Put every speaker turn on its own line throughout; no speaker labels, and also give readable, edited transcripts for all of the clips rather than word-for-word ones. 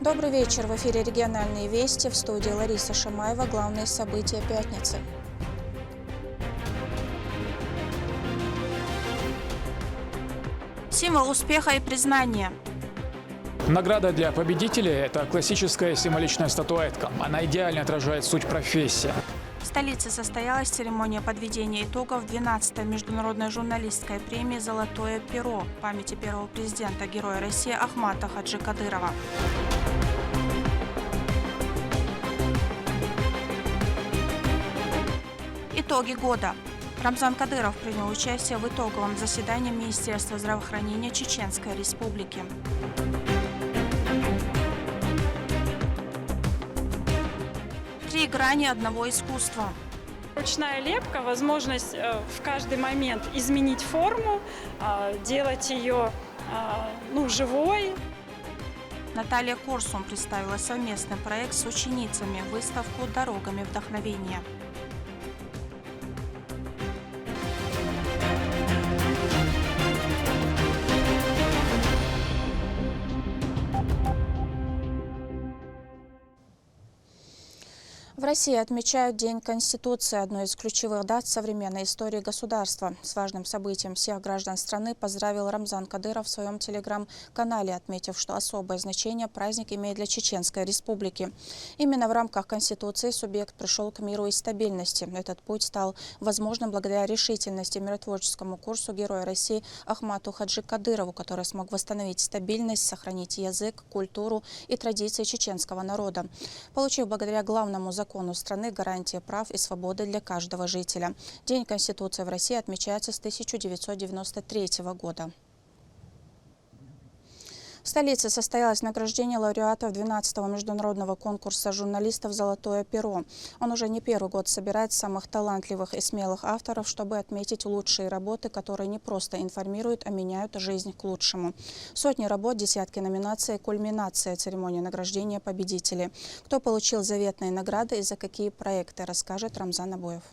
Добрый вечер. В эфире региональные вести. В студии Лариса Шамаева. Главные события пятницы. Символ успеха и признания.
Награда для победителей – это классическая символичная статуэтка. Она идеально отражает суть профессии.
В столице состоялась церемония подведения итогов 12-й международной журналистской премии «Золотое перо» памяти первого президента, героя России Ахмата Хаджи Кадырова. Итоги года. Рамзан Кадыров принял участие в итоговом заседании Министерства здравоохранения Чеченской Республики. Три грани одного искусства.
Ручная лепка – возможность в каждый момент изменить форму, делать ее живой.
Наталья Корсун представила совместный проект с ученицами – выставку «Дорогами вдохновения». В России отмечают День Конституции, одной из ключевых дат современной истории государства. С важным событием всех граждан страны поздравил Рамзан Кадыров в своем телеграм-канале, отметив, что особое значение праздник имеет для Чеченской Республики. Именно в рамках Конституции субъект пришел к миру и стабильности. Этот путь стал возможным благодаря решительности и миротворческому курсу героя России Ахмату Хаджи Кадырову, который смог восстановить стабильность, сохранить язык, культуру и традиции чеченского народа, получив благодаря главному закону страны гарантии прав и свободы для каждого жителя. День Конституции в России отмечается с 1993 года. В столице состоялось награждение лауреатов 12-го международного конкурса журналистов «Золотое перо». Он уже не первый год собирает самых талантливых и смелых авторов, чтобы отметить лучшие работы, которые не просто информируют, а меняют жизнь к лучшему. Сотни работ, десятки номинаций, кульминация церемонии награждения победителей. Кто получил заветные награды и за какие проекты, расскажет Рамзан Абоев.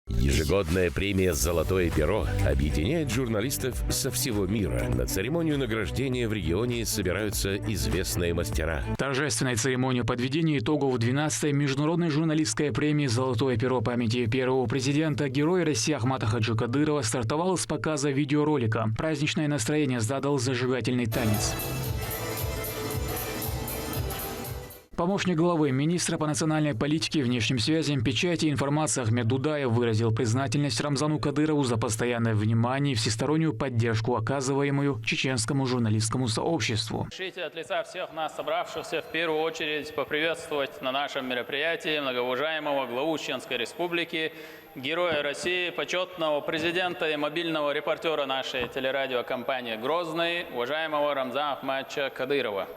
Ежегодная премия «Золотое перо» объединяет журналистов со всего мира. На церемонию награждения в регионе собираются известные мастера.
Торжественная церемония подведения итогов 12-й международной журналистской премии «Золотое перо» памяти первого президента, героя России Ахмата Хаджи Кадырова стартовала с показа видеоролика. Праздничное настроение задал зажигательный танец. Помощник главы, министра по национальной политике, внешним связям, печати и информации Ахмед Дудаев выразил признательность Рамзану Кадырову за постоянное внимание и всестороннюю поддержку, оказываемую чеченскому журналистскому сообществу.
Разрешите от лица всех нас, собравшихся, в первую очередь поприветствовать на нашем мероприятии многоуважаемого главу Чеченской Республики, героя России, почетного президента и мобильного репортера нашей телерадиокомпании «Грозный», уважаемого Рамзана Ахматовича Кадырова.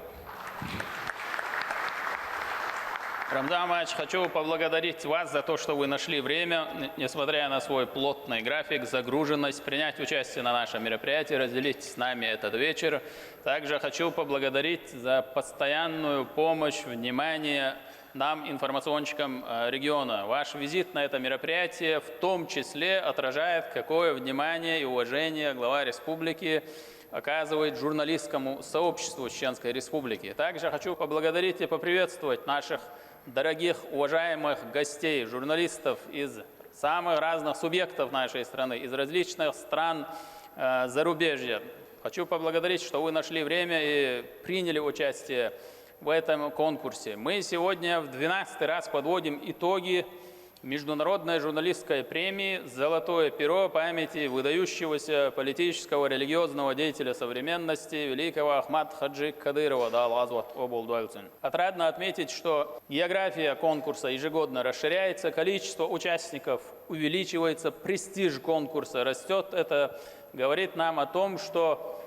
Рамзан Ахматович, хочу поблагодарить вас за то, что вы нашли время, несмотря на свой плотный график, загруженность, принять участие на нашем мероприятии, разделить с нами этот вечер. Также хочу поблагодарить за постоянную помощь, внимание нам, информационщикам региона. Ваш визит на это мероприятие в том числе отражает, какое внимание и уважение глава республики оказывает журналистскому сообществу Чеченской Республики. Также хочу поблагодарить и поприветствовать наших дорогих, уважаемых гостей, журналистов из самых разных субъектов нашей страны, из различных стран зарубежья. Хочу поблагодарить, что вы нашли время и приняли участие в этом конкурсе. Мы сегодня в 12-й раз подводим итоги международной журналистской премии «Золотое перо» памяти выдающегося политического религиозного деятеля современности великого Ахмата Хаджи Кадырова. Отрадно отметить, что география конкурса ежегодно расширяется, количество участников увеличивается, престиж конкурса растет. Это говорит нам о том, что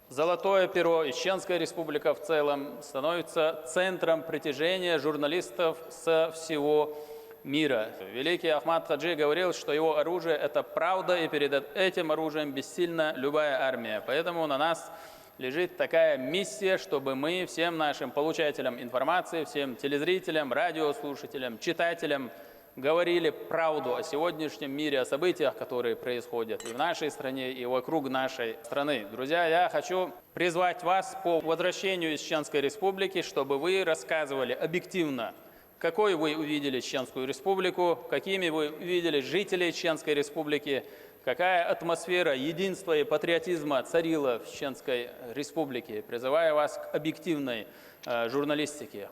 «Золотое перо» и Чеченская Республика в целом становится центром притяжения журналистов со всего мира. Великий Ахмат Хаджи говорил, что его оружие – это правда, и перед этим оружием бессильна любая армия. Поэтому на нас лежит такая миссия, чтобы мы всем нашим получателям информации, всем телезрителям, радиослушателям, читателям говорили правду о сегодняшнем мире, о событиях, которые происходят и в нашей стране, и вокруг нашей страны. Друзья, я хочу призвать вас по возвращению из Чеченской Республики, чтобы вы рассказывали объективно, какой вы увидели Чеченскую Республику, какими вы увидели жителей Чеченской Республики, какая атмосфера единства и патриотизма царила в Чеченской Республике. Призываю вас к объективной журналистике.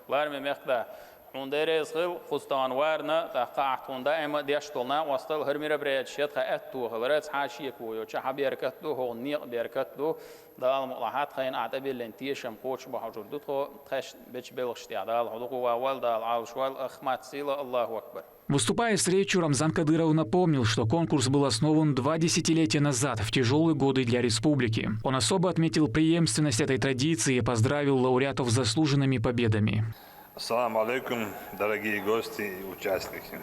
Ундерес хил хустанварна тахтунда эма дештолна вастал хермирабред шетха этту хлрец хашику yo чахаберкатту хонниq беркатту дал мулахат хайн атабилен тишам коч бахжурдут хо таш бечбелхштиадал худуку валдал алшвал ахмат сила Аллаху акбар.
Выступая с речью, Рамзан Кадыров напомнил, что конкурс был основан 2 десятилетия назад, в тяжелые годы для республики. Он особо отметил преемственность этой традиции и поздравил лауреатов с заслуженными победами.
Ассаламу алейкум, дорогие гости и участники.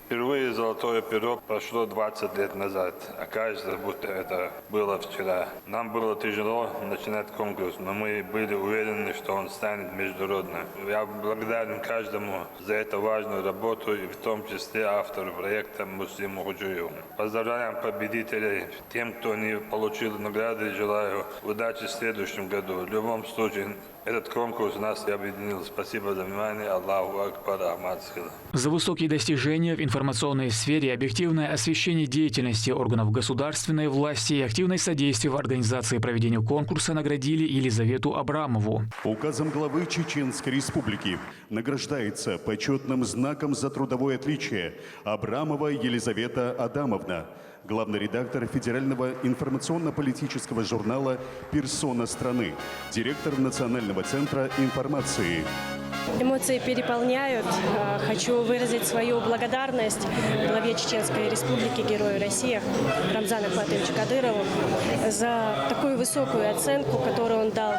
Впервые «Золотое перо» прошло 20 лет назад, а кажется, будто это было вчера. Нам было тяжело начинать конкурс, но мы были уверены, что он станет международным. Я благодарен каждому за эту важную работу, и в том числе автору проекта Муслиму Худжуеву. Поздравляем победителей, тем, кто не получил награды, желаю удачи в следующем году. В любом случае, этот конкурс нас объединил. Спасибо за внимание. Аллаху Акбар, Ахмад Схила.
За высокие достижения в информационной сфере, объективное освещение деятельности органов государственной власти и активное содействие в организации и проведению конкурса наградили Елизавету Абрамову.
Указом главы Чеченской Республики награждается почетным знаком за трудовое отличие Абрамова Елизавета Адамовна, главный редактор федерального информационно-политического журнала «Персона страны», директор Национального центра информации.
Эмоции переполняют. Хочу выразить свою благодарность главе Чеченской Республики, Герою России Рамзану Ахматовичу Кадырову за такую высокую оценку, которую он дал.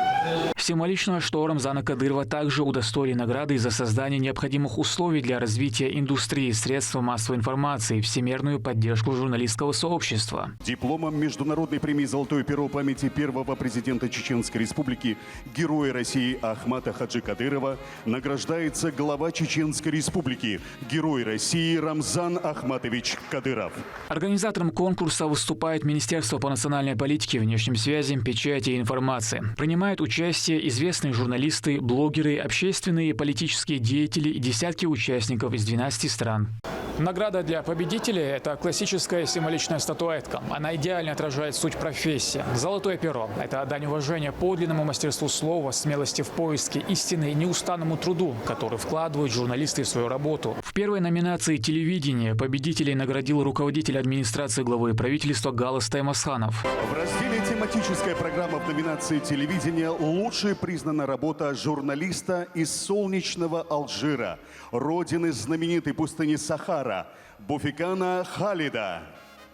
Символично, что Рамзана Кадырова также удостоили награды за создание необходимых условий для развития индустрии средств массовой информации и всемирную поддержку журналистского сообщества.
Дипломом международной премии «Золотое перо» памяти первого президента Чеченской Республики, Героя России Ахмата Хаджи Кадырова, награждается глава Чеченской Республики, Герой России Рамзан Ахматович Кадыров.
Организатором конкурса выступает Министерство по национальной политике, внешним связям, печати и информации. Принимают участие известные журналисты, блогеры, общественные и политические деятели и десятки участников из 12 стран. Награда для победителей – это классическая символичная статуэтка. Она идеально отражает суть профессии. «Золотое перо» – это дань уважения подлинному мастерству слова, смелости в поиске истины и неустанному труду, который вкладывают журналисты в свою работу. В первой номинации «Телевидение» победителей наградил руководитель администрации главы правительства Галас Таймасханов.
В разделе «Тематическая программа» в номинации «Телевидение» лучшей признана работа журналиста из солнечного Алжира, родины знаменитой пустыни Сахара, Буфикана Халида.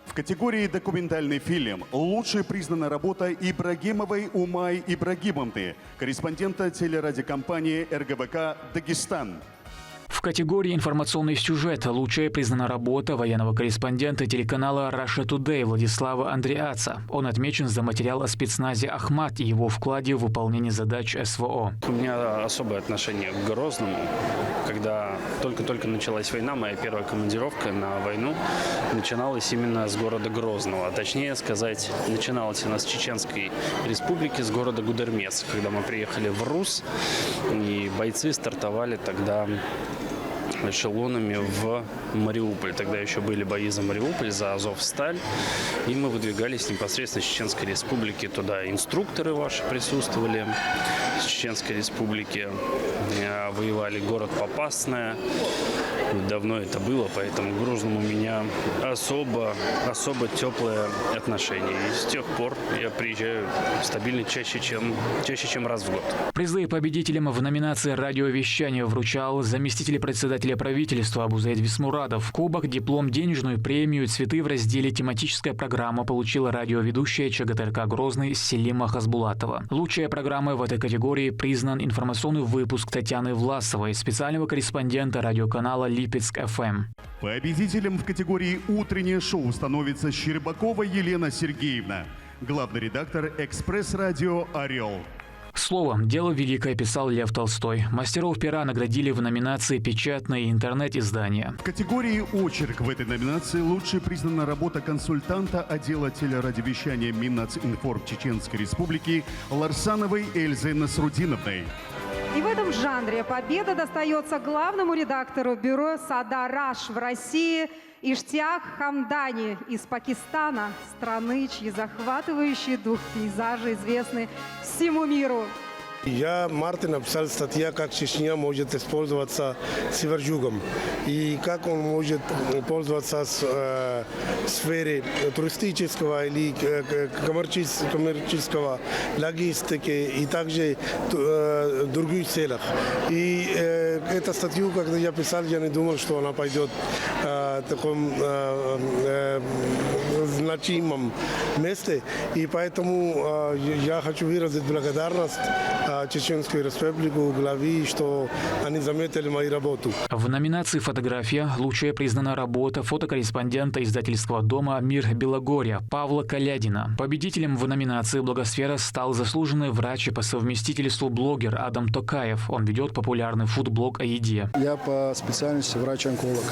В категории «Документальный фильм» лучшей признана работа Ибрагимовой Умай Ибрагимовны, корреспондента телерадиокомпании РГВК «Дагестан».
В категории «Информационный сюжет» лучшая признана работа военного корреспондента телеканала Russia Today Владислава Андреаца. Он отмечен за материал о спецназе «Ахмат» и его вкладе в выполнение задач СВО.
У меня особое отношение к Грозному. Когда только-только началась война, моя первая командировка на войну начиналась именно с города Грозного. Точнее сказать, начиналась она с Чеченской Республики, с города Гудермес. Когда мы приехали в Рус, и бойцы стартовали тогда эшелонами в Мариуполь. Тогда еще были бои за Мариуполь, за Азовсталь. И мы выдвигались непосредственно с Чеченской Республики. Туда инструкторы ваши присутствовали с Чеченской Республики. Воевали город Попасная. Давно это было, поэтому к Грозному у меня особо теплое отношение. И с тех пор я приезжаю стабильно чаще, чем раз в год.
Призы победителям в номинации «Радиовещание» вручал заместитель председателя правительства Абузаид Висмурадов. Кубок, диплом, денежную премию и цветы в разделе «Тематическая программа» получила радиоведущая ЧГТРК «Грозный» Селима Хасбулатова. Лучшей программой в этой категории признан информационный выпуск Татьяны Власовой, специального корреспондента радиоканала Липецк-ФМ.
Победителем в категории «Утреннее шоу» становится Щербакова Елена Сергеевна, главный редактор «Экспресс-радио Орел».
Слово «Дело великое» писал Лев Толстой. Мастеров пера наградили в номинации «Печатные интернет-издания».
В категории «Очерк» в этой номинации лучшей признана работа консультанта отдела телерадиовещания Миннацинформ Чеченской Республики Ларсановой Эльзы Насрудиновной.
И в этом жанре победа достается главному редактору бюро «Сада Раш» в России Иштиак Хамдани из Пакистана, страны, чьи захватывающие дух пейзажи известны всему миру.
Я марте написал статья, как Чечня может использоваться север-югом и как он может пользоваться в сфере туристического или коммерческого, логистики и также других целях. И эту статью, когда я писал, я не думал, что она пойдет в таком значимом месте. И поэтому я хочу выразить благодарность Чеченской Республику, главе, что они заметили мою работу.
В номинации «Фотография» лучшая признана работа фотокорреспондента издательского дома «Мир Белогорья» Павла Колядина. Победителем в номинации «Благосфера» стал заслуженный врач и по совместительству блогер Адам Токаев. Он ведет популярный фудблог о еде.
Я по специальности врач-онколог.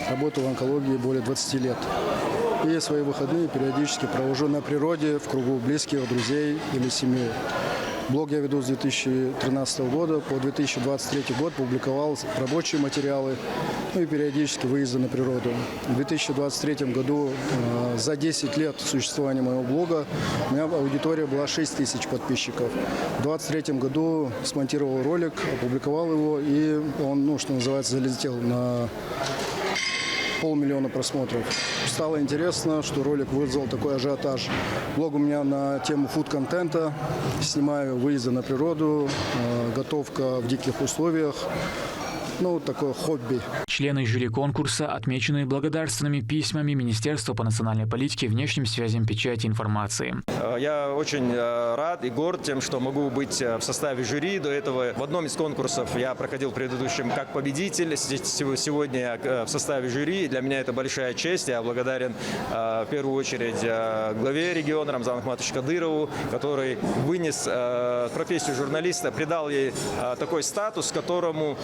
Работаю в онкологии более 20 лет. И свои выходные периодически провожу на природе, в кругу близких, друзей или семьи. Блог я веду с 2013 года. По 2023 год публиковал рабочие материалы, ну и периодически выезды на природу. В 2023 году за 10 лет существования моего блога у меня аудитория была 6 тысяч подписчиков. В 2023 году смонтировал ролик, опубликовал его, и он, что называется, залетел на 500 000 просмотров. Стало интересно, что ролик вызвал такой ажиотаж. Блог у меня на тему фуд-контента. Снимаю выезды на природу, готовка в диких условиях. Такое хобби.
Члены жюри конкурса отмечены благодарственными письмами Министерства по национальной политике, внешним связям, печати, информации.
Я очень рад и горд тем, что могу быть в составе жюри. До этого в одном из конкурсов я проходил в предыдущем как победитель. Сегодня я в составе жюри. И для меня это большая честь. Я благодарен в первую очередь главе региона Рамзану Ахматовичу Кадырову, который вынес профессию журналиста, придал ей такой статус, которому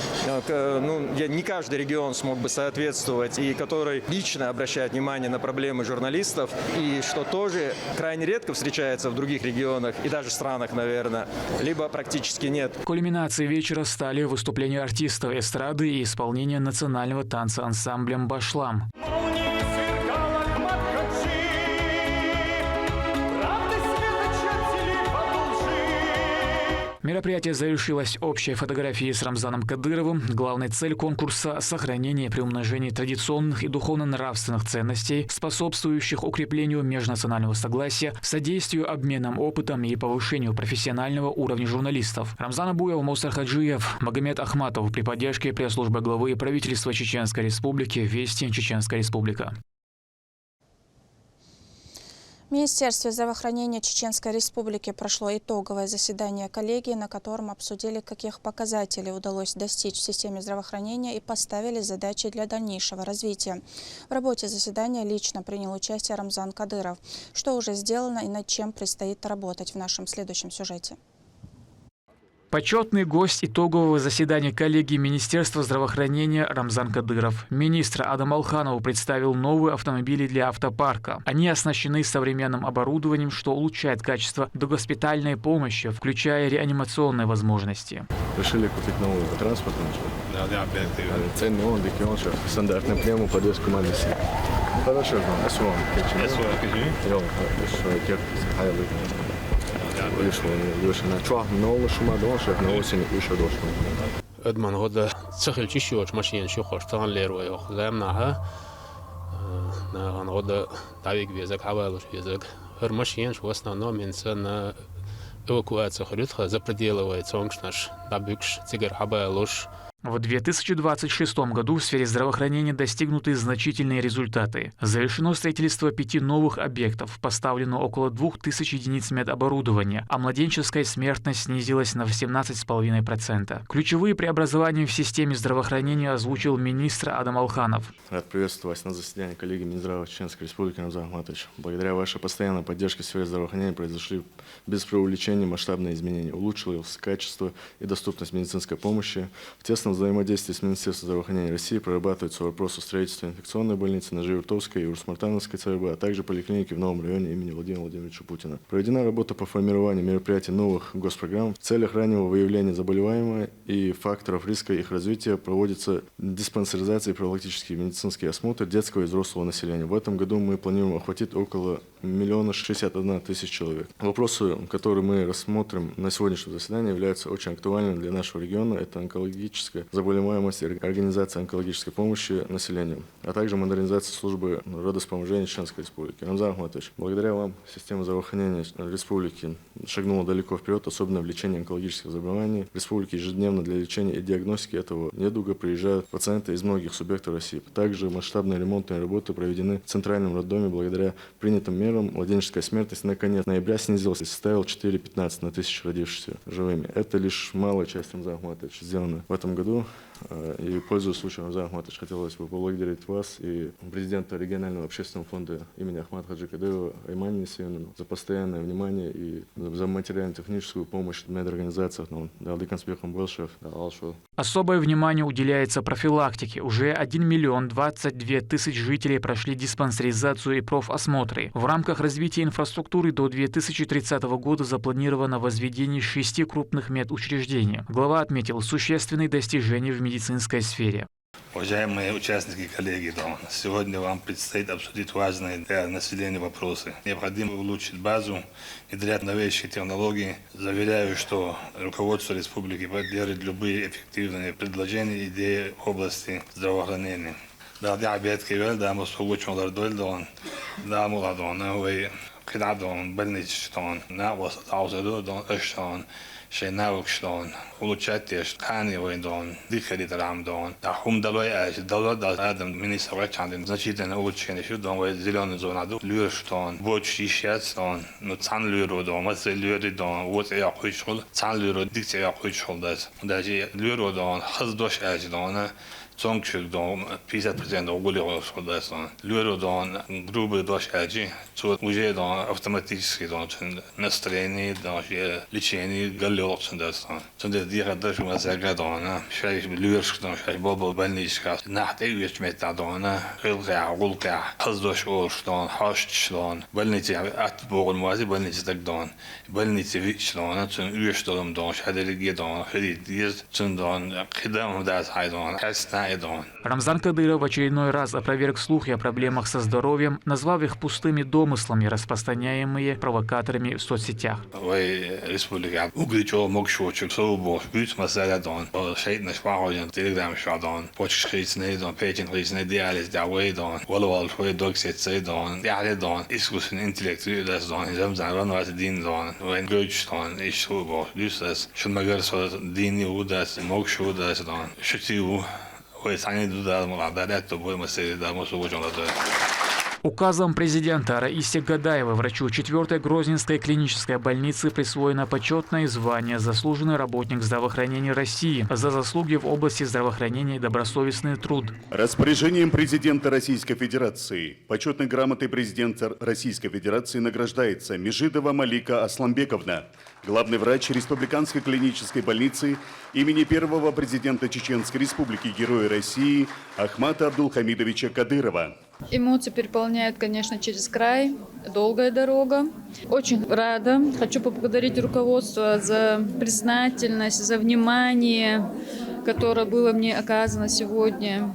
не каждый регион смог бы соответствовать, и который лично обращает внимание на проблемы журналистов, и что тоже крайне редко встречается в других регионах и даже странах, наверное, либо практически нет.
Кульминацией вечера стали выступления артистов эстрады и исполнение национального танца ансамблем «Башлам». Мероприятие завершилось общей фотографией с Рамзаном Кадыровым. Главная цель конкурса – сохранение и приумножение традиционных и духовно-нравственных ценностей, способствующих укреплению межнационального согласия, содействию обменам опытом и повышению профессионального уровня журналистов. Рамзан Абуев, Мусар Хаджиев, Магомед Ахматов при поддержке пресс-службы главы правительства Чеченской Республики, Вести, Чеченская Республика.
В Министерстве здравоохранения Чеченской Республики прошло итоговое заседание коллегии, на котором обсудили, каких показателей удалось достичь в системе здравоохранения и поставили задачи для дальнейшего развития. В работе заседания лично принял участие Рамзан Кадыров. Что уже сделано и над чем предстоит работать в нашем следующем сюжете.
Почетный гость итогового заседания коллегии Министерства здравоохранения Рамзан Кадыров. Министр Адам Алханову представил новые автомобили для автопарка. Они оснащены современным оборудованием, что улучшает качество догоспитальной помощи, включая реанимационные возможности.
Решили купить новый транспортный. Да, ценный он, он же стандартный прием подвеску Мадиси. Хорошо, Асуан.
Ödman hoda tsakil çişiyor maşin şu hoştan ler ve yok zamnaha na hoda tavik bezak havalı bezak her maşin şu основном инсан эвакуация ходит за пределы цонкшнаш набюкш цигар хабалуш.
В 2026 году в сфере здравоохранения достигнуты значительные результаты. Завершено строительство 5 новых объектов, поставлено около 2000 единиц медоборудования, а младенческая смертность снизилась на 17,5%. Ключевые преобразования в системе здравоохранения озвучил министр Адам Алханов.
Рад приветствовать вас на заседании коллеги Минздрава Чеченской Республики Рамзан Ахматович. Благодаря вашей постоянной поддержке в сфере здравоохранения произошли без преувеличения масштабные изменения. Улучшилось качество и доступность медицинской помощи. В тесном взаимодействии с Министерством здравоохранения России прорабатываются вопросы строительства инфекционной больницы на Живертовской и Урсмартановской ЦРБ, а также поликлиники в новом районе имени Владимира Владимировича Путина. Проведена работа по формированию мероприятий новых госпрограмм. В целях раннего выявления заболеваемых и факторов риска их развития проводится диспансеризация и профилактические медицинские осмотры детского и взрослого населения. В этом году мы планируем охватить около 1 061 000 человек. Вопросы, которые мы рассмотрим на сегодняшнем заседании, являются очень актуальными для нашего региона. Это онкологическая заболеваемость и организация онкологической помощи населению, а также модернизация службы родовспоможения Чеченской Республики. Рамзан Ахматович, благодаря вам система здравоохранения Республики шагнула далеко вперед, особенно в лечении онкологических заболеваний. В Республике ежедневно для лечения и диагностики этого недуга приезжают пациенты из многих субъектов России. Также масштабные ремонтные работы проведены в Центральном роддоме. Благодаря принятым мерам младенческая смертность на конец ноября снизилась и составила 4,15 на 1000 родившихся живыми. Это лишь малая часть, Рамзан Ахматович, сделана в этом году. И, пользуясь случаем, Рамзан Ахматович, хотелось бы поблагодарить вас и президента регионального общественного фонда имени Ахмата Хаджи Кадырова Аймани Несиевну за постоянное внимание и за материально-техническую помощь медорганизациях.
Особое внимание уделяется профилактике. Уже 1 022 000 жителей прошли диспансеризацию и профосмотры. В рамках развития инфраструктуры до 2030 года запланировано возведение 6 крупных медучреждений. Глава отметил существенные достижения в медицинской сфере.
Уважаемые участники, коллеги, сегодня вам предстоит обсудить важные для населения вопросы. Необходимо улучшить базу, внедрять новейшие технологии. Заверяю, что руководство республики поддержит любые эффективные предложения и идеи в области здравоохранения. Шейнавукштон, улучшать ткани войдон, дыхали трамдон, а хумдалой дала рядом министр врачан значительно улучшение шудон в зеленую зону люрштон, больше ищетон, но цан люродон, масса люридон, вот я кучул, цан люрод дикция я кучул даже люродон, хаздош аждон. Цонгчудон 50% уголевого люродон, грубый дождь аджи, уже автоматически настроение, лечение галлёрцен дастон. Сонде дира даже мазагадона, шай люршдон, шай бобл больничка, нахт эвич метадона, хилга, гулга, хаздош олштон, хашчдон, больницы атборн мази больницы тагдон, больницы вичдон, цун уйштолом дон, шаделигедон, хридиз, цундон, хидам дас хайдон, хасна.
Рамзан Кадыров в очередной раз опроверг слухи о проблемах со здоровьем, назвав их пустыми домыслами, распространяемые провокаторами в соцсетях. Указом президента Раиси Гадаевой врачу 4-й Грозненской клинической больницы присвоено почетное звание «Заслуженный работник здравоохранения России» за заслуги в области здравоохранения и добросовестный труд.
Распоряжением президента Российской Федерации почетной грамотой президента Российской Федерации награждается Межидова Малика Асламбековна, главный врач Республиканской клинической больницы имени первого президента Чеченской Республики, Героя России Ахмата Абдулхамидовича Кадырова.
Эмоции переполняют, конечно, через край. Долгая дорога. Очень рада. Хочу поблагодарить руководство за признательность, за внимание, которое было мне оказано сегодня.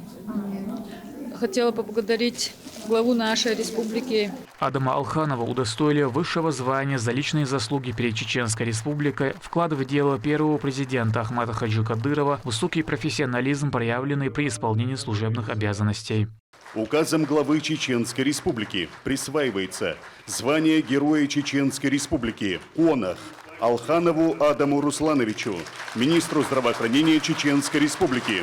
Хотела поблагодарить главу нашей республики.
Адама Алханова удостоили высшего звания за личные заслуги перед Чеченской Республикой, вклад в дело первого президента Ахмата Хаджи Кадырова, высокий профессионализм, проявленный при исполнении служебных обязанностей.
Указом главы Чеченской Республики присваивается звание Героя Чеченской Республики, ОНАХ, Алханову Адаму Руслановичу, министру здравоохранения Чеченской Республики.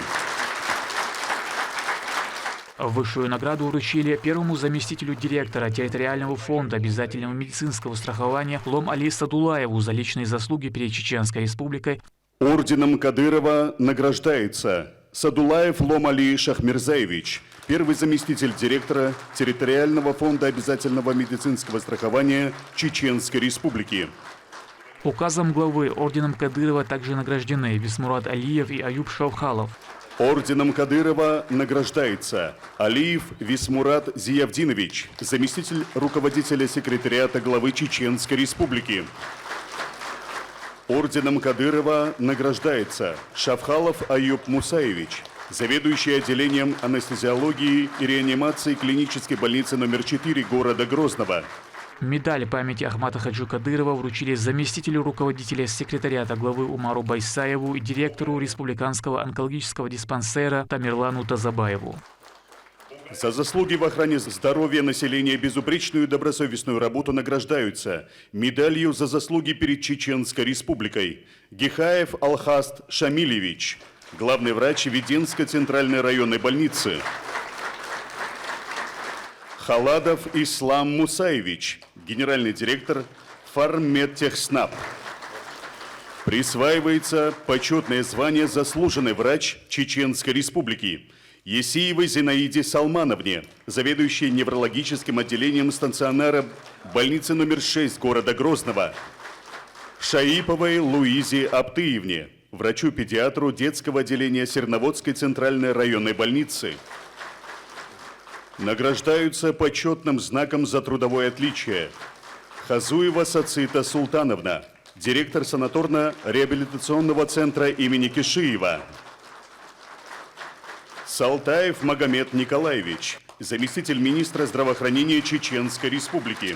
Высшую награду вручили первому заместителю директора территориального фонда обязательного медицинского страхования Лом Али Садулаеву за личные заслуги перед Чеченской Республикой.
Орденом Кадырова награждается Садулаев Лом Али Шахмирзаевич, первый заместитель директора территориального фонда обязательного медицинского страхования Чеченской Республики.
Указом главы орденом Кадырова также награждены Висмурат Алиев и Аюб Шавхалов.
Орденом Кадырова награждается Алиев Висмурат Зиявдинович, заместитель руководителя секретариата главы Чеченской Республики. Орденом Кадырова награждается Шавхалов Аюб Мусаевич, заведующий отделением анестезиологии и реанимации клинической больницы номер 4 города Грозного.
Медаль памяти Ахмата Хаджи Кадырова вручили заместителю руководителя секретариата главы Умару Байсаеву и директору республиканского онкологического диспансера Тамерлану Тазабаеву.
За заслуги в охране здоровья населения, безупречную и добросовестную работу награждаются медалью за заслуги перед Чеченской Республикой Гихаев Алхаст Шамилевич, главный врач Веденской центральной районной больницы. Халадов Ислам Мусаевич, генеральный директор Фарммедтехснаб. Присваивается почетное звание «Заслуженный врач Чеченской Республики» Есиевой Зинаиде Салмановне, заведующей неврологическим отделением стационара больницы номер 6 города Грозного. Шаиповой Луизе Аптыевне, врачу-педиатру детского отделения Серноводской центральной районной больницы. Награждаются почетным знаком за трудовое отличие Хазуева Сацита Султановна, директор санаторно-реабилитационного центра имени Кишиева. Салтаев Магомед Николаевич, заместитель министра здравоохранения Чеченской Республики.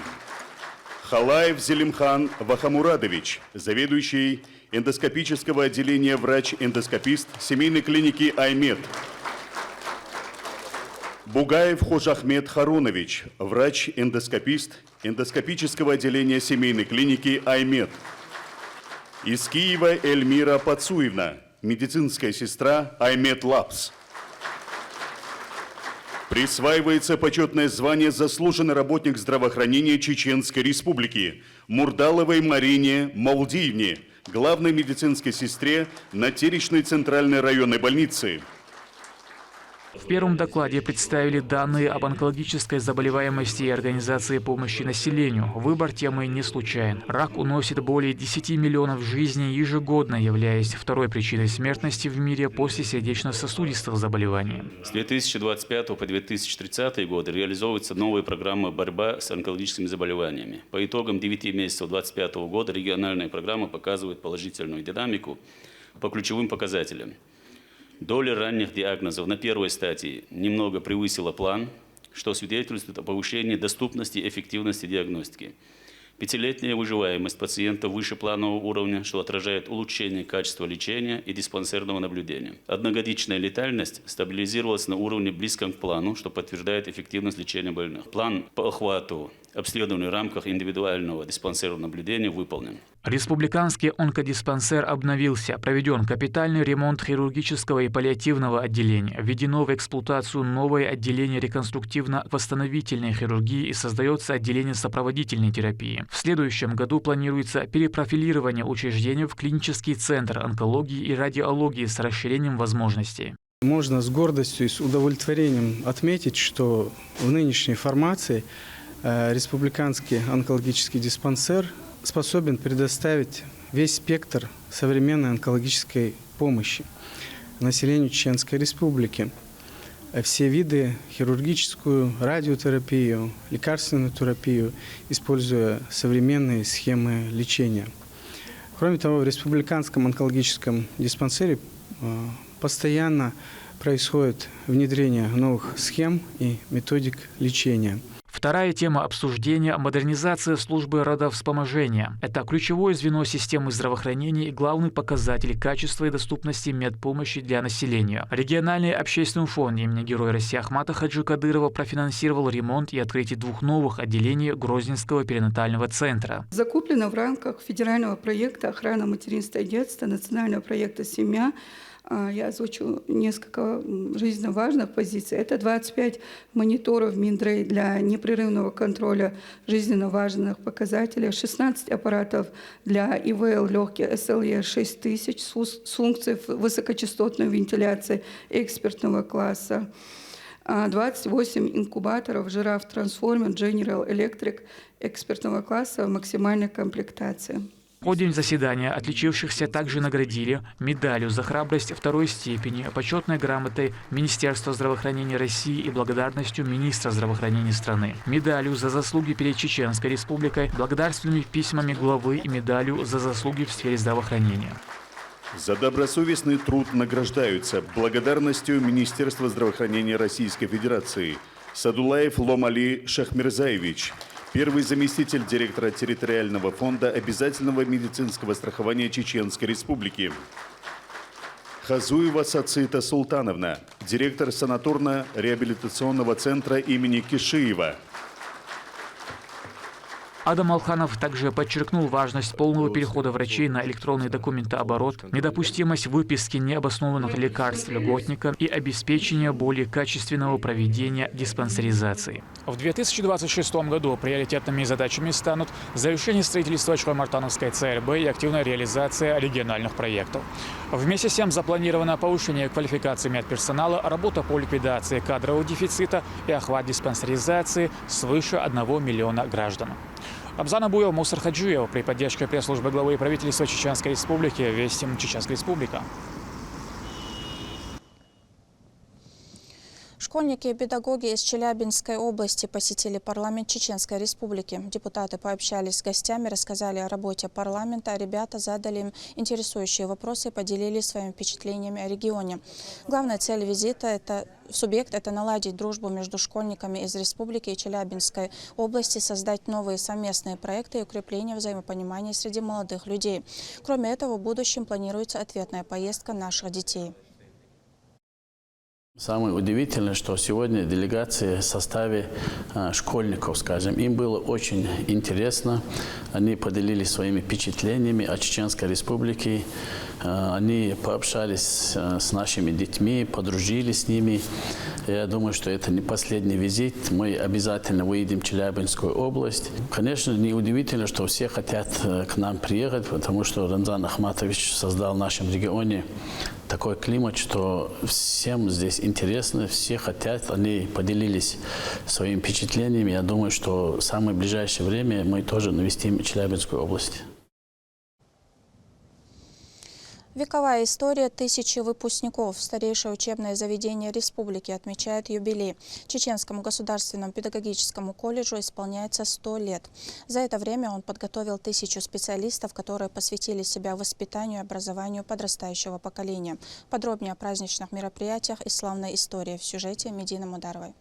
Халаев Зелимхан Вахамурадович, заведующий эндоскопического отделения врач-эндоскопист семейной клиники «Аймед». Бугаев Хожахмед Харунович, врач-эндоскопист эндоскопического отделения семейной клиники «Аймед». Из Киева Эльмира Пацуевна, медицинская сестра «Аймед Лапс». Присваивается почетное звание «Заслуженный работник здравоохранения Чеченской Республики» Мурдаловой Марине Малдиевне, главной медицинской сестре Натеречной центральной районной больницы.
В первом докладе представили данные об онкологической заболеваемости и организации помощи населению. Выбор темы не случайен. Рак уносит более 10 миллионов жизней ежегодно, являясь второй причиной смертности в мире после сердечно-сосудистых заболеваний.
С 2025 по 2030 годы реализовывается новая программа «Борьба с онкологическими заболеваниями». По итогам 9 месяцев 2025 года региональная программа показывает положительную динамику по ключевым показателям. Доля ранних диагнозов на первой стадии немного превысила план, что свидетельствует о повышении доступности и эффективности диагностики. Пятилетняя выживаемость пациентов выше планового уровня, что отражает улучшение качества лечения и диспансерного наблюдения. Одногодичная летальность стабилизировалась на уровне близком к плану, что подтверждает эффективность лечения больных. План по охвату обследований в рамках индивидуального диспансерного наблюдения выполнен.
Республиканский онкодиспансер обновился. Проведен капитальный ремонт хирургического и паллиативного отделения. Введено в эксплуатацию новое отделение реконструктивно-восстановительной хирургии и создается отделение сопроводительной терапии. В следующем году планируется перепрофилирование учреждения в клинический центр онкологии и радиологии с расширением возможностей.
Можно с гордостью и с удовлетворением отметить, что в нынешней формации республиканский онкологический диспансер способен предоставить весь спектр современной онкологической помощи населению Чеченской Республики. Все виды хирургическую, радиотерапию, лекарственную терапию, используя современные схемы лечения. Кроме того, в республиканском онкологическом диспансере постоянно происходит внедрение новых схем и методик лечения.
Вторая тема обсуждения – модернизация службы родовспоможения. Это ключевое звено системы здравоохранения и главный показатель качества и доступности медпомощи для населения. Региональный общественный фонд имени Героя России Ахмата Хаджи Кадырова профинансировал ремонт и открытие 2 новых отделений Грозненского перинатального центра.
Закуплено в рамках федерального проекта «Охрана материнства и детства», национального проекта «Семья». Я озвучу несколько жизненно важных позиций. Это 25 мониторов Миндрей для непрерывного контроля жизненно важных показателей, 16 аппаратов для ИВЛ легких СЛЕ 6000 с функцией высокочастотной вентиляции экспертного класса, 28 инкубаторов жираф трансформер General Electric экспертного класса максимальной комплектации.
В ходе заседания отличившихся также наградили медалью за храбрость 2-й степени, почетной грамотой Министерства здравоохранения России и благодарностью министра здравоохранения страны, медалью за заслуги перед Чеченской Республикой, благодарственными письмами главы и медалью за заслуги в сфере здравоохранения.
За добросовестный труд награждаются благодарностью Министерства здравоохранения Российской Федерации Садулаев Ломали Шахмирзаевич, первый заместитель директора территориального фонда обязательного медицинского страхования Чеченской Республики. Хазуева Сацита Султановна, директор санаторно-реабилитационного центра имени Кишиева.
Адам Алханов также подчеркнул важность полного перехода врачей на электронный документооборот, недопустимость выписки необоснованных лекарств льготникам и обеспечение более качественного проведения диспансеризации. В 2026 году приоритетными задачами станут завершение строительства Чхой-Мартановской ЦРБ и активная реализация региональных проектов. Вместе с тем запланировано повышение квалификации медперсонала, работа по ликвидации кадрового дефицита и охват диспансеризации свыше 1 миллиона граждан. Абзан Абуев, Мусар Хаджиев при поддержке пресс-службы главы правительства Чеченской Республики, Вести, Чеченская Республика.
Школьники и педагоги из Челябинской области посетили парламент Чеченской Республики. Депутаты пообщались с гостями, рассказали о работе парламента, а ребята задали им интересующие вопросы и поделились своими впечатлениями о регионе. Главная цель визита – это наладить дружбу между школьниками из Республики и Челябинской области, создать новые совместные проекты и укрепление взаимопонимания среди молодых людей. Кроме этого, в будущем планируется ответная поездка наших детей.
Самое удивительное, что сегодня делегация в составе школьников, скажем, им было очень интересно. Они поделились своими впечатлениями о Чеченской Республике. Они пообщались с нашими детьми, подружились с ними. Я думаю, что это не последний визит. Мы обязательно выедем в Челябинскую область. Конечно, неудивительно, что все хотят к нам приехать, потому что Рамзан Ахматович создал в нашем регионе такой климат, что всем здесь интересно, все хотят, они поделились своими впечатлениями. Я думаю, что в самое ближайшее время мы тоже навестим Челябинскую область.
Вековая история тысячи выпускников. Старейшее учебное заведение республики отмечает юбилей. Чеченскому государственному педагогическому колледжу исполняется 100 лет. За это время он подготовил 1000 специалистов, которые посвятили себя воспитанию и образованию подрастающего поколения. Подробнее о праздничных мероприятиях и славной истории в сюжете Медины Мударовой.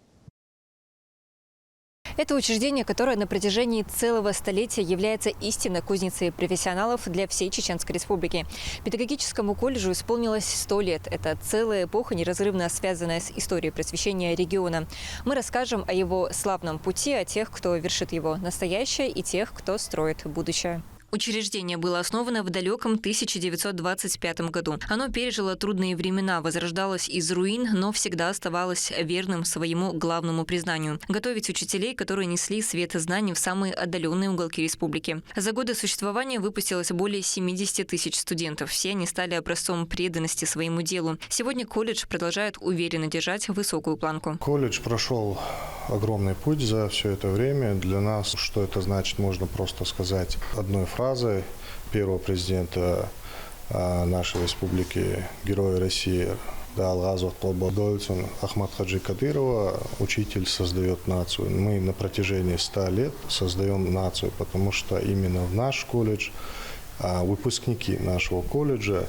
Это учреждение, которое на протяжении целого столетия является истинной кузницей профессионалов для всей Чеченской Республики. Педагогическому колледжу исполнилось 100 лет. Это целая эпоха, неразрывно связанная с историей просвещения региона. Мы расскажем о его славном пути, о тех, кто вершит его настоящее, и тех, кто строит будущее. Учреждение было основано в далеком 1925 году. Оно пережило трудные времена, возрождалось из руин, но всегда оставалось верным своему главному признанию – готовить учителей, которые несли свет знаний в самые отдаленные уголки республики. За годы существования выпустилось более 70 тысяч студентов. Все они стали образцом преданности своему делу. Сегодня колледж продолжает уверенно держать высокую планку.
Колледж прошел огромный путь за все это время. Для нас, что это значит, можно просто сказать одной фразой первого президента нашей республики, Героя России Ахмат Хаджи Кадырова. Учитель создает нацию. Мы на протяжении 100 лет создаем нацию, потому что именно в наш колледж, выпускники нашего колледжа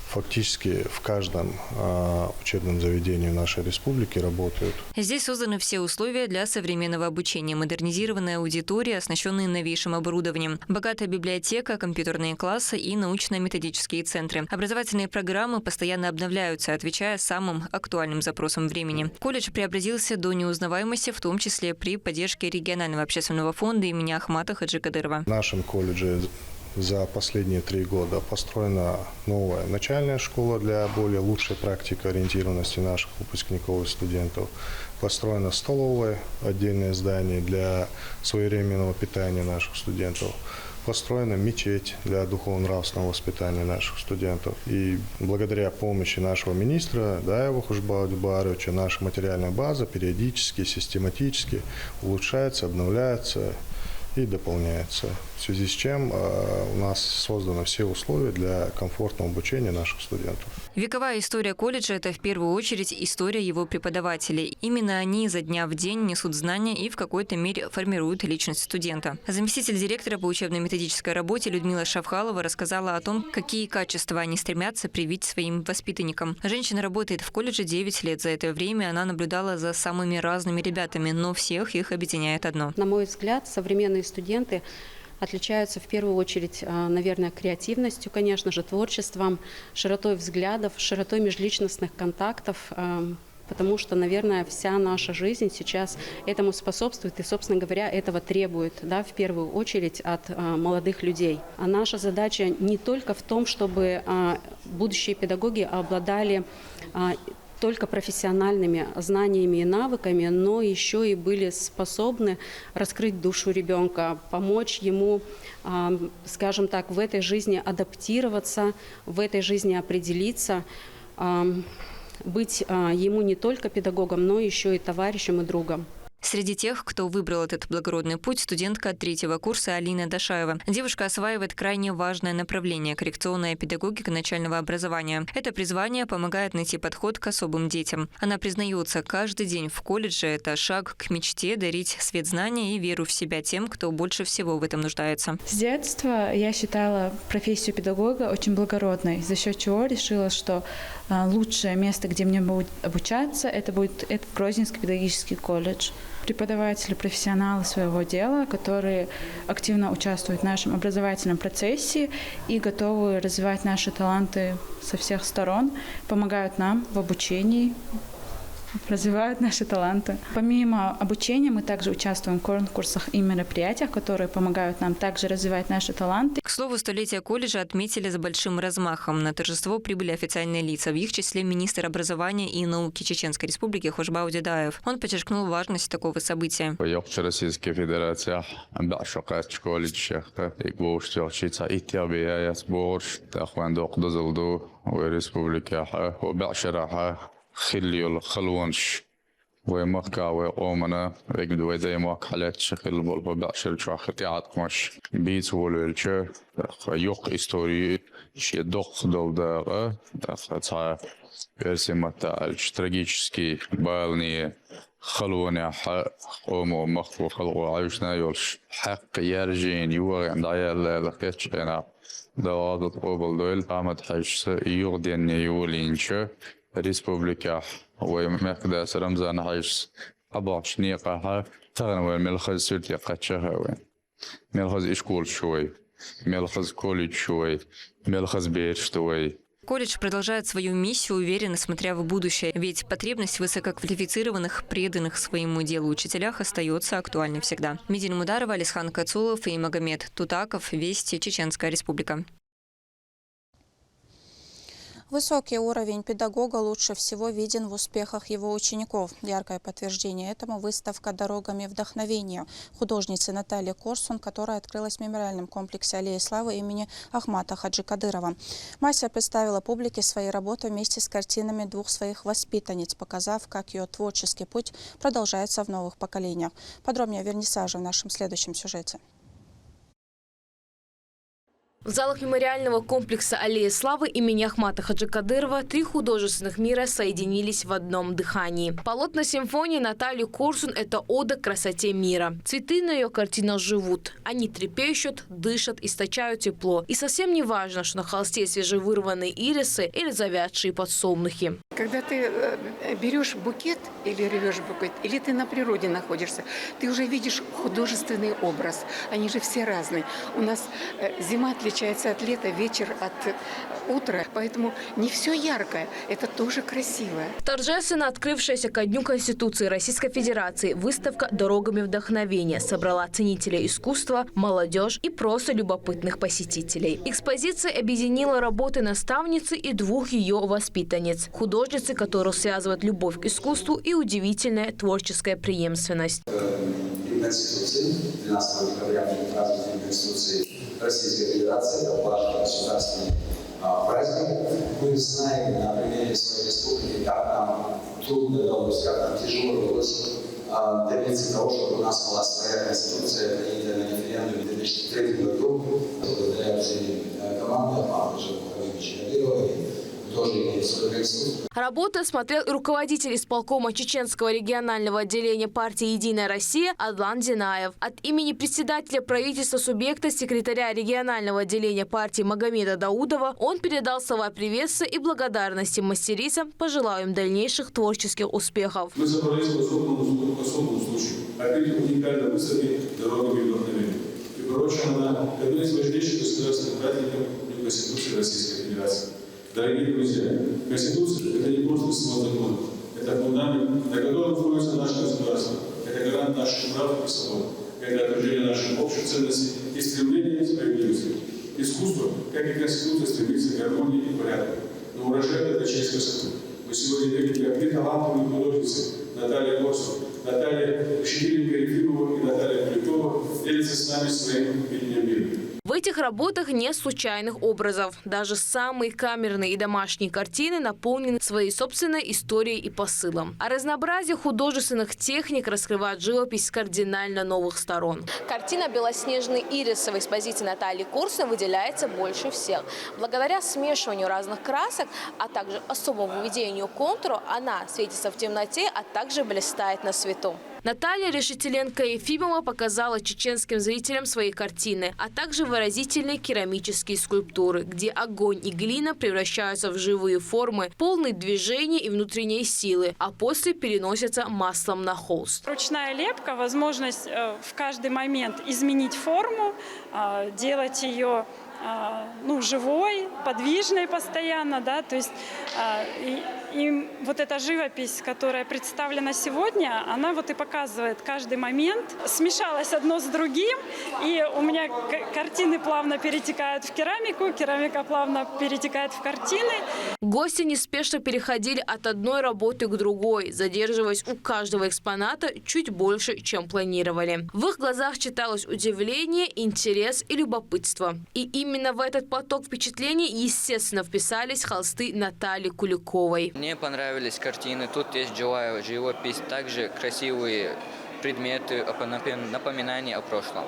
фактически в каждом учебном заведении нашей республики работают.
Здесь созданы все условия для современного обучения. Модернизированная аудитория, оснащенная новейшим оборудованием. Богатая библиотека, компьютерные классы и научно-методические центры. Образовательные программы постоянно обновляются, отвечая самым актуальным запросам времени. Колледж преобразился до неузнаваемости, в том числе при поддержке регионального общественного фонда имени Ахмата Хаджи Кадырова.
В нашем колледже за последние 3 года построена новая начальная школа для более лучшей практики ориентированности наших выпускников и студентов. Построено столовое, отдельное здание для своевременного питания наших студентов. Построена мечеть для духовно-нравственного воспитания наших студентов. И благодаря помощи нашего министра Даева Хушбауди Баровича наша материальная база периодически, систематически улучшается, обновляется и дополняется. В связи с чем у нас созданы все условия для комфортного обучения наших студентов.
Вековая история колледжа – это в первую очередь история его преподавателей. Именно они изо дня в день несут знания и в какой-то мере формируют личность студента. Заместитель директора по учебно-методической работе Людмила Шавхалова рассказала о том, какие качества они стремятся привить своим воспитанникам. Женщина работает в колледже 9 лет. За это время она наблюдала за самыми разными ребятами, но всех их объединяет одно.
На мой взгляд, современные студенты отличаются в первую очередь, наверное, креативностью, конечно же, творчеством, широтой взглядов, широтой межличностных контактов, потому что, наверное, вся наша жизнь сейчас этому способствует и, собственно говоря, этого требует, да, в первую очередь от молодых людей. А наша задача не только в том, чтобы будущие педагоги обладали только профессиональными знаниями и навыками, но еще и были способны раскрыть душу ребенка, помочь ему, скажем так, в этой жизни адаптироваться, в этой жизни определиться, быть ему не только педагогом, но еще и товарищем и другом.
Среди тех, кто выбрал этот благородный путь, студентка 3-го курса Алина Дашаева. Девушка осваивает крайне важное направление – коррекционная педагогика начального образования. Это призвание помогает найти подход к особым детям. Она признается, каждый день в колледже – это шаг к мечте дарить свет знания и веру в себя тем, кто больше всего в этом нуждается.
С детства я считала профессию педагога очень благородной, за счет чего решила, что лучшее место, где мне будет обучаться, это будет Грозненский педагогический колледж. Преподаватели, профессионалы своего дела, которые активно участвуют в нашем образовательном процессе и готовы развивать наши таланты со всех сторон, помогают нам в обучении, развивают наши таланты. Помимо обучения мы также участвуем в конкурсах и мероприятиях, которые помогают нам также развивать наши таланты.
К слову, столетие колледжа отметили с большим размахом. На торжество прибыли официальные лица, в их числе министр образования и науки Чеченской Республики Хушбауди Даев. Он подчеркнул важность такого события.
Российская Федерация خليو الخلونش ومكة وأمنا رجل ويديمك حالات شكل بالبعشر شو اختيارات مش بيت والشة يق إستوري شيء دق دولدة دخلتها برسمة التراجيشكي بالني خلوني حق قوم مخفو خلو عايشنا يولش حق يرجين يوغ عند عيال لقيتش أنا دوادت قبل دول عمد حش يغدين يولينشة Республика ومقدس رمضان حيش أباش نيقها تغنوا الملخز سلطة قتشها ملخز إشكول شوي ملخز كوليج شوي ملخز بيت شوي.
Колледж продолжает свою миссию, уверенно смотря в будущее, ведь потребность в высококвалифицированных, преданных своему делу учителях остается актуальной всегда. Медина Мударова, Алисхан Кацулов и Магомед Тутаков. Вести, Чеченская Республика.
Высокий уровень педагога лучше всего виден в успехах его учеников. Яркое подтверждение этому выставка «Дорогами вдохновения» художницы Натальи Корсун, которая открылась в мемориальном комплексе Аллеи Славы имени Ахмата Хаджи Кадырова. Мастер представила публике свои работы вместе с картинами 2 своих воспитанниц, показав, как ее творческий путь продолжается в новых поколениях. Подробнее о вернисаже в нашем следующем сюжете.
В залах мемориального комплекса «Аллея славы» имени Ахмата Хаджи Кадырова 3 художественных мира соединились в одном дыхании. Полотна симфонии Натальи Корсун – это ода к красоте мира. Цветы на ее картинах живут. Они трепещут, дышат, источают тепло. И совсем не важно, что на холсте свежевырванные ирисы или завядшие подсолнухи.
Когда ты берешь букет или рвешь букет, или ты на природе находишься, ты уже видишь художественный образ. Они же все разные. У нас зима отличается от лета, вечер от утра. Поэтому не все яркое, это тоже красивое.
Торжественно открывшаяся ко Дню Конституции Российской Федерации выставка «Дорогами вдохновения» собрала ценителей искусства, молодежь и просто любопытных посетителей. Экспозиция объединила работы наставницы и 2 ее воспитанниц. Художницы, которую связывает любовь к искусству и удивительная творческая преемственность.
Конституции 12 декабря праздник Конституции Российской Федерации, это важный государственный праздник. Мы знаем на примере своей республики, как нам трудно далось, как нам тяжело далось добиться того, чтобы у нас была своя конституция, принятая на референдуме в 2003 году, благодаря усилиям команды Ахмата Хаджи Кадырова.
Работу смотрел и руководитель исполкома Чеченского регионального отделения партии «Единая Россия» Адлан Зинаев. От имени председателя правительства субъекта, секретаря регионального отделения партии Магомеда Даудова, он передал слова приветствия и благодарности мастерицам, пожелал им дальнейших творческих успехов.
Мы собрались по особому случаю открыть уникальной выставки «Дорогами вдохновения». И поручена она одной из важнейших государственных праздников Дню Конституции Российской Федерации. Дорогие друзья, Конституция – это не просто свод законов, это фундамент, на котором строится наше государство, это гарант наших прав и свобод, это отражение наших общих ценностей и стремления к справедливости. Искусство, как и Конституция, стремится к гармонии и порядку, но урожает это через красоту. Мы сегодня видим, как 2 талантливые художницы Наталья Корсун, Наталья Щербинка-Ефимова и Наталья Куликова делятся с нами своим видением мира.
В этих работах нет случайных образов. Даже самые камерные и домашние картины наполнены своей собственной историей и посылом. А разнообразие художественных техник раскрывает живопись с кардинально новых сторон. Картина «Белоснежный ирис» в экспозиции Натальи Корсун выделяется больше всех. Благодаря смешиванию разных красок, а также особому введению контура, она светится в темноте, а также блистает на свету. Наталья Решетиленко-Ефимова показала чеченским зрителям свои картины, а также выразительные керамические скульптуры, где огонь и глина превращаются в живые формы, полные движения и внутренней силы, а после переносятся маслом на холст.
Ручная лепка – возможность в каждый момент изменить форму, делать ее живой, подвижной постоянно, да, то есть и вот эта живопись, которая представлена сегодня, она вот и показывает каждый момент. Смешалось одно с другим, и у меня картины плавно перетекают в керамику, керамика плавно перетекает в картины.
Гости неспешно переходили от одной работы к другой, задерживаясь у каждого экспоната чуть больше, чем планировали. В их глазах читалось удивление, интерес и любопытство. И именно в этот поток впечатлений, естественно, вписались холсты Натальи Куликовой.
Мне понравились картины, тут есть живая живопись, также красивые предметы, напоминания о прошлом.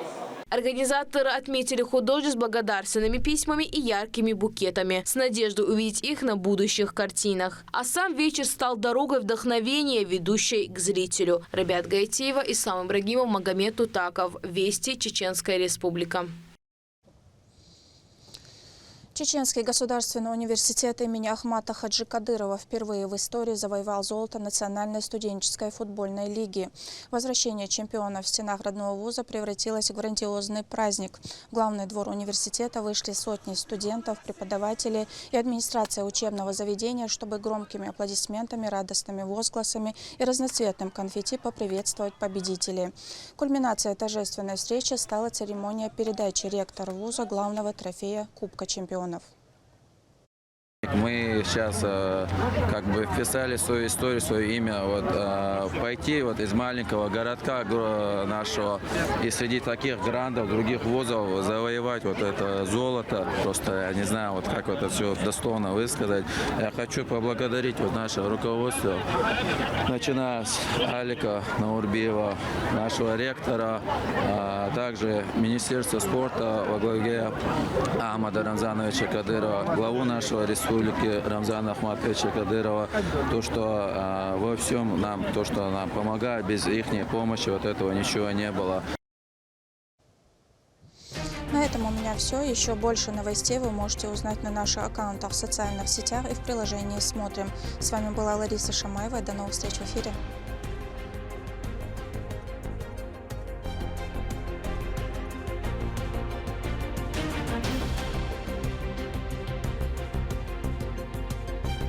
Организаторы отметили художеств благодарственными письмами и яркими букетами, с надеждой увидеть их на будущих картинах. А сам вечер стал дорогой вдохновения, ведущей к зрителю. Рабиат Гайтиева, Ислам Ибрагимов, Магомед Тутаков. Вести, Чеченская Республика.
Чеченский государственный университет имени Ахмата Хаджи Кадырова впервые в истории завоевал золото Национальной студенческой футбольной лиги. Возвращение чемпиона в стенах родного вуза превратилось в грандиозный праздник. В главный двор университета вышли сотни студентов, преподавателей и администрация учебного заведения, чтобы громкими аплодисментами, радостными возгласами и разноцветным конфетти поприветствовать победителей. Кульминацией торжественной встречи стала церемония передачи ректору вуза главного трофея Кубка чемпионов.
Мы сейчас как бы вписали свою историю, свое имя. Вот, пойти вот из маленького городка нашего и среди таких грандов, других вузов завоевать вот это золото. Просто я не знаю, вот как это все достойно высказать. Я хочу поблагодарить вот наше руководство, начиная с Алика Наурбиева, нашего ректора, а также Министерство спорта во главе Ахмада Рамзановича Кадырова, главу нашего республики Рамзана Ахматовича Кадырова, то, что во всем нам, то, что нам помогает, без их помощи вот этого ничего не было.
На этом у меня все. Еще больше новостей вы можете узнать на наших аккаунтах в социальных сетях и в приложении «Смотрим». С вами была Лариса Шамаева. До новых встреч в эфире.